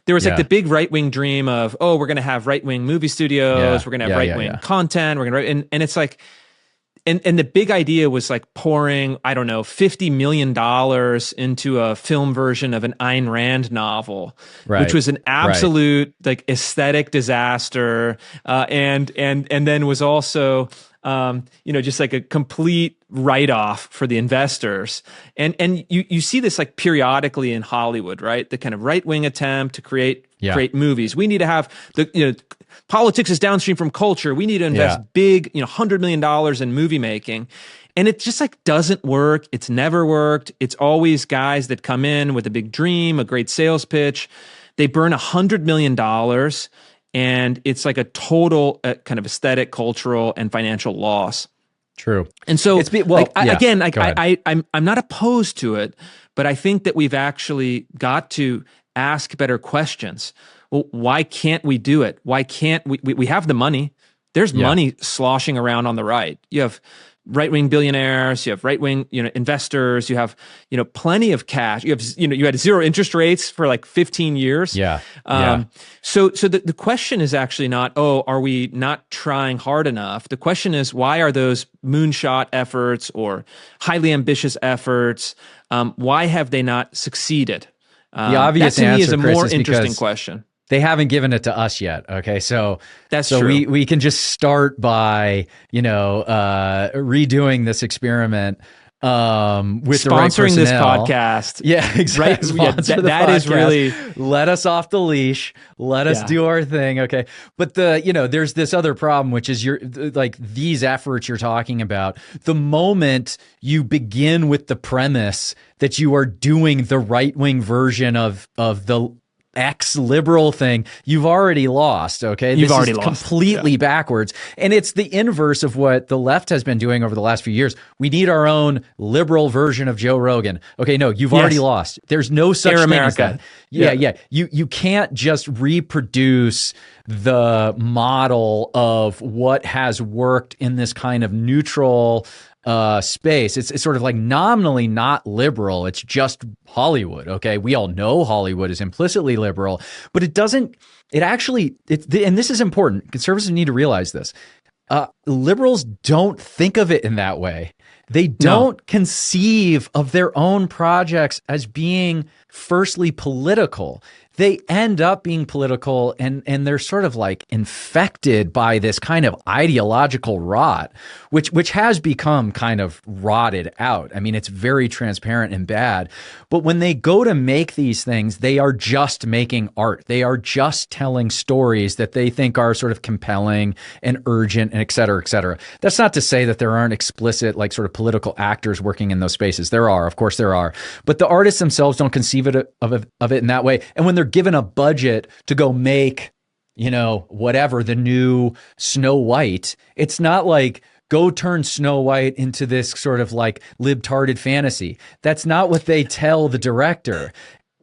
There was like Yeah. the big right wing dream of, oh, we're going to have right wing movie Yeah. studios, we're going to have Yeah. right Yeah. wing Yeah. content, we're going to, and it's like, and the big idea was like pouring, I don't know, $50 million into a film version of an Ayn Rand novel, which Right. was an Right. absolute like aesthetic disaster, and then was also just like a complete write-off for the investors. And you see this like periodically in Hollywood, right? The kind of right-wing attempt to create Yeah. movies. We need to have politics is downstream from culture. We need to invest Yeah. big, $100 million in movie making. And it just like doesn't work. It's never worked. It's always guys that come in with a big dream, a great sales pitch. They burn $100 million, and it's like a total kind of aesthetic, cultural, and financial loss. True. And so, Yeah. again, Go ahead. I'm not opposed to it, but I think that we've actually got to ask better questions. Well, why can't we do it? Why can't we have the money? There's Yeah. money sloshing around on the right. You have right-wing billionaires, you have right-wing, investors, you have, plenty of cash. You have, you had zero interest rates for like 15 years. Yeah. Yeah. So the question is actually not, oh, are we not trying hard enough? The question is, why are those moonshot efforts or highly ambitious efforts, why have they not succeeded? The obvious that to me is answer, a Chris, more is interesting because question. they haven't given it to us yet. Okay. So That's so true. we can just start by, redoing this experiment with the right Sponsoring this personnel. podcast. Yeah, exactly. Right? Sponsor the that is podcast. really, Let us off the leash. Let us Yeah. do our thing. Okay. But there's this other problem, which is like these efforts you're talking about. The moment you begin with the premise that you are doing the right wing version of the ex-liberal thing, you've already lost. Okay, You've this already is lost. completely backwards, and it's the inverse of what the left has been doing over the last few years. We need our own liberal version of Joe Rogan. Okay, no, you've already lost. There's no such Air thing America. as that. Yeah. You can't just reproduce the model of what has worked in this kind of neutral space. It's sort of like nominally not liberal. It's just Hollywood. Okay. We all know Hollywood is implicitly liberal, but it doesn't, it actually, and this is important. Conservatives need to realize this. Liberals don't think of it in that way. They don't conceive of their own projects as being firstly political. They end up being political, and they're sort of like infected by this kind of ideological rot, which has become kind of rotted out. I mean, it's very transparent and bad. But when they go to make these things, they are just making art. They are just telling stories that they think are sort of compelling and urgent and et cetera, et cetera. That's not to say that there aren't explicit, like sort of political actors working in those spaces. There are, of course there are. But the artists themselves don't conceive of it in that way. And when they're given a budget to go make, whatever, the new Snow White, it's not like go turn Snow White into this sort of like libtarded fantasy. That's not what they tell the director.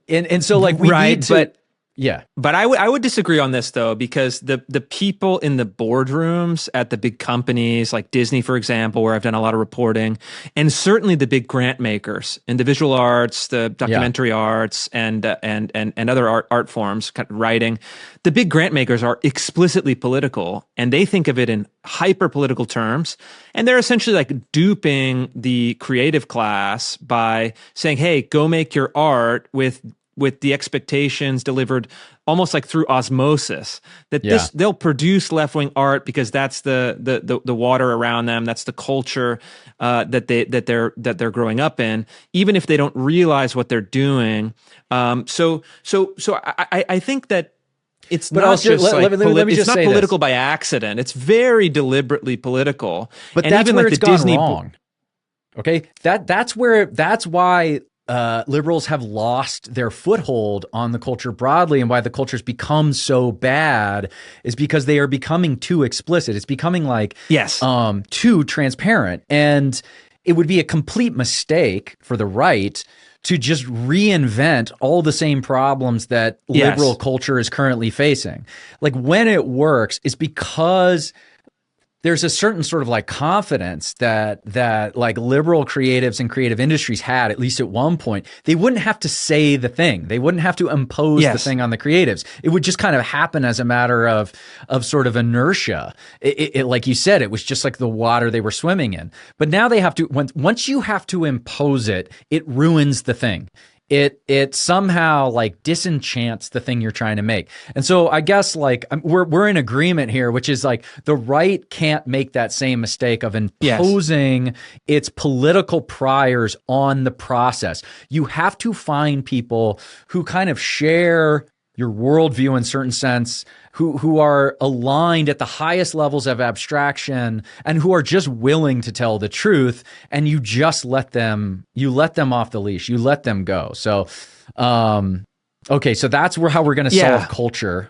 And so like we need to, yeah. But I would disagree on this though, because the people in the boardrooms at the big companies like Disney, for example, where I've done a lot of reporting, and certainly the big grant makers in the visual arts, the documentary arts, and other art forms, kind of writing, the big grant makers are explicitly political, and they think of it in hyper political terms, and they're essentially like duping the creative class by saying, "Hey, go make your art with the expectations delivered almost like through osmosis, that they'll produce left-wing art because that's the water around them, that's the culture that they're growing up in, even if they don't realize what they're doing." So I think that it's But not also, just let me it's just not say political this. by accident. It's very deliberately political. But and that's even where like it's the gone Disney wrong. Okay, that's why liberals have lost their foothold on the culture broadly, and why the culture's become so bad is because they are becoming too explicit. It's becoming like too transparent, and it would be a complete mistake for the right to just reinvent all the same problems that liberal culture is currently facing. Like when it works, it's because there's a certain sort of like confidence that like liberal creatives and creative industries had, at least at one point. They wouldn't have to say the thing. They wouldn't have to impose the thing on the creatives. It would just kind of happen as a matter of sort of inertia. It like you said, it was just like the water they were swimming in. But now they have to, once you have to impose it, it ruins the thing. It somehow like disenchants the thing you're trying to make. And so I guess like we're in agreement here, which is like the right can't make that same mistake of imposing its political priors on the process. You have to find people who kind of share your worldview in certain sense, who are aligned at the highest levels of abstraction and who are just willing to tell the truth, and you just let them off the leash. You let them go. So, okay, so that's how we're going to solve culture.